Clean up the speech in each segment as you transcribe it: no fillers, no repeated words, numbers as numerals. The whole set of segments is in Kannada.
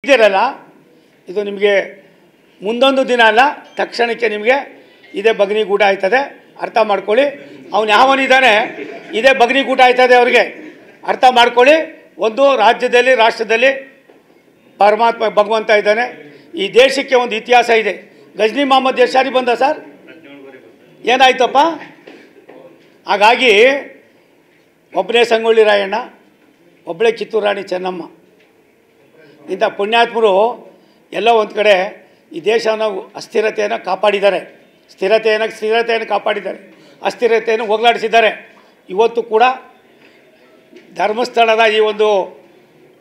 ಇದಿರಲ್ಲ ಇದು ನಿಮಗೆ ಮುಂದೊಂದು ದಿನ ಅಲ್ಲ, ತಕ್ಷಣಕ್ಕೆ ನಿಮಗೆ ಇದೇ ಬಗ್ನಿಗೂಟ ಆಯ್ತದೆ, ಅರ್ಥ ಮಾಡ್ಕೊಳ್ಳಿ. ಅವನು ಯಾವನಿದ್ದಾನೆ ಇದೇ ಬಗ್ನಿಗೂಟ ಆಯ್ತದೆ ಅವ್ರಿಗೆ, ಅರ್ಥ ಮಾಡ್ಕೊಳ್ಳಿ. ಒಂದು ರಾಜ್ಯದಲ್ಲಿ ರಾಷ್ಟ್ರದಲ್ಲಿ ಪರಮಾತ್ಮ ಭಗವಂತ ಇದ್ದಾನೆ. ಈ ದೇಶಕ್ಕೆ ಒಂದು ಇತಿಹಾಸ ಇದೆ. ಗಜ್ನಿ ಮೊಹಮ್ಮದ್ ಎಷ್ಟು ಸಾರಿ ಬಂದ ಸರ್, ಏನಾಯ್ತಪ್ಪ? ಹಾಗಾಗಿ ಒಬ್ಬನೇ ಸಂಗೊಳ್ಳಿ ರಾಯಣ್ಣ, ಒಬ್ಬಳೇ ಕಿತ್ತೂರು ರಾಣಿ ಚೆನ್ನಮ್ಮ, ಇಂಥ ಪುಣ್ಯಾತ್ಮರು ಎಲ್ಲ ಒಂದು ಕಡೆ ಈ ದೇಶವನ್ನು ಅಸ್ಥಿರತೆಯನ್ನು ಕಾಪಾಡಿದ್ದಾರೆ, ಸ್ಥಿರತೆಯನ್ನು ಕಾಪಾಡಿದ್ದಾರೆ, ಅಸ್ಥಿರತೆಯನ್ನು ಹೋಗಲಾಡಿಸಿದ್ದಾರೆ. ಇವತ್ತು ಕೂಡ ಧರ್ಮಸ್ಥಳದ ಈ ಒಂದು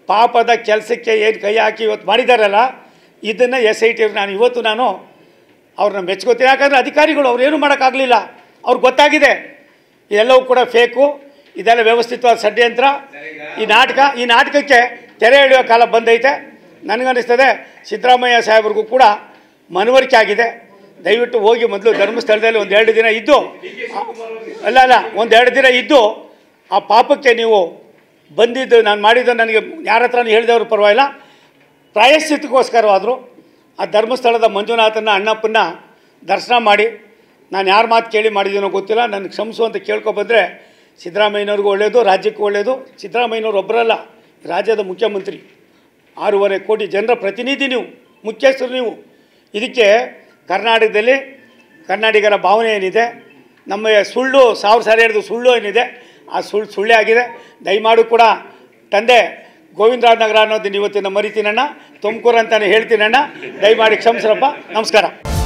ಪಾಪದ ಕೆಲಸಕ್ಕೆ ಏನು ಕೈ ಹಾಕಿ ಇವತ್ತು ಮಾಡಿದ್ದಾರಲ್ಲ, ಇದನ್ನು SIT ನಾನು ಅವ್ರನ್ನ ಮೆಚ್ಕೋತೀನಿ. ಯಾಕಂದರೆ ಅಧಿಕಾರಿಗಳು ಅವ್ರು ಏನೂ ಮಾಡೋಕ್ಕಾಗಲಿಲ್ಲ, ಅವ್ರಿಗೆ ಗೊತ್ತಾಗಿದೆ ಇದೆಲ್ಲವೂ ಕೂಡ ಫೇಕು, ಇದೆಲ್ಲ ವ್ಯವಸ್ಥಿತವಾದ ಷಡ್ಯಂತ್ರ. ಈ ನಾಟಕಕ್ಕೆ ತೆರೆ ಎಳೆಯೋ ಕಾಲ ಬಂದೈತೆ. ನನಗನ್ನಿಸ್ತದೆ ಸಿದ್ದರಾಮಯ್ಯ ಸಾಹೇಬ್ರಿಗೂ ಕೂಡ ಮನವರಿಕೆ ಆಗಿದೆ. ದಯವಿಟ್ಟು ಹೋಗಿ ಮೊದಲು ಧರ್ಮಸ್ಥಳದಲ್ಲಿ ಒಂದು 2 ದಿನ ಇದ್ದು, ಒಂದು 2 ದಿನ ಇದ್ದು ಆ ಪಾಪಕ್ಕೆ ನೀವು ಬಂದಿದ್ದು ನಾನು ಮಾಡಿದ್ದು ನನಗೆ ಯಾರ ಹತ್ರನೂ ಹೇಳಿದವರು ಪರವಾಗಿಲ್ಲ, ಪ್ರಾಯಶ್ಚಿತ್ತಕ್ಕೋಸ್ಕರವಾದರೂ ಆ ಧರ್ಮಸ್ಥಳದ ಮಂಜುನಾಥನ ಅಣ್ಣಪ್ಪನ ದರ್ಶನ ಮಾಡಿ, ನಾನು ಯಾರ ಮಾತು ಕೇಳಿ ಮಾಡಿದ್ದೀನೋ ಗೊತ್ತಿಲ್ಲ, ನನಗೆ ಕ್ಷಮಿಸು ಅಂತ ಕೇಳ್ಕೊಬಂದರೆ ಸಿದ್ದರಾಮಯ್ಯನವ್ರಿಗೂ ಒಳ್ಳೆಯದು, ರಾಜ್ಯಕ್ಕೂ ಒಳ್ಳೆಯದು. ಸಿದ್ದರಾಮಯ್ಯನವ್ರು ಒಬ್ಬರಲ್ಲ, ರಾಜ್ಯದ ಮುಖ್ಯಮಂತ್ರಿ, 6.5 ಕೋಟಿ ಜನರ ಪ್ರತಿನಿಧಿ ನೀವು, ಮುಖ್ಯಸ್ಥರು ನೀವು. ಇದಕ್ಕೆ ಕರ್ನಾಟಕದಲ್ಲಿ ಕನ್ನಡಿಗರ ಭಾವನೆ ಏನಿದೆ, ನಮ್ಮ ಸುಳ್ಳು 1000 ಸಾರಿ ಹೇಳಿದ್ದು ಸುಳ್ಳು ಏನಿದೆ, ಆ ಸುಳ್ಳೇ ಆಗಿದೆ. ದಯಮಾಡಿ ಕೂಡ ತಂದೆ ಗೋವಿಂದರಾಜನಗರ ಅನ್ನೋದನ್ನು ಇವತ್ತಿನ ಮರಿತೀನಣ್ಣ, ತುಮಕೂರು ಅಂತಲೇ ಹೇಳ್ತೀನಣ್ಣ, ದಯಮಾಡಿ ಕ್ಷಮಿಸ್ರಪ್ಪ. ನಮಸ್ಕಾರ.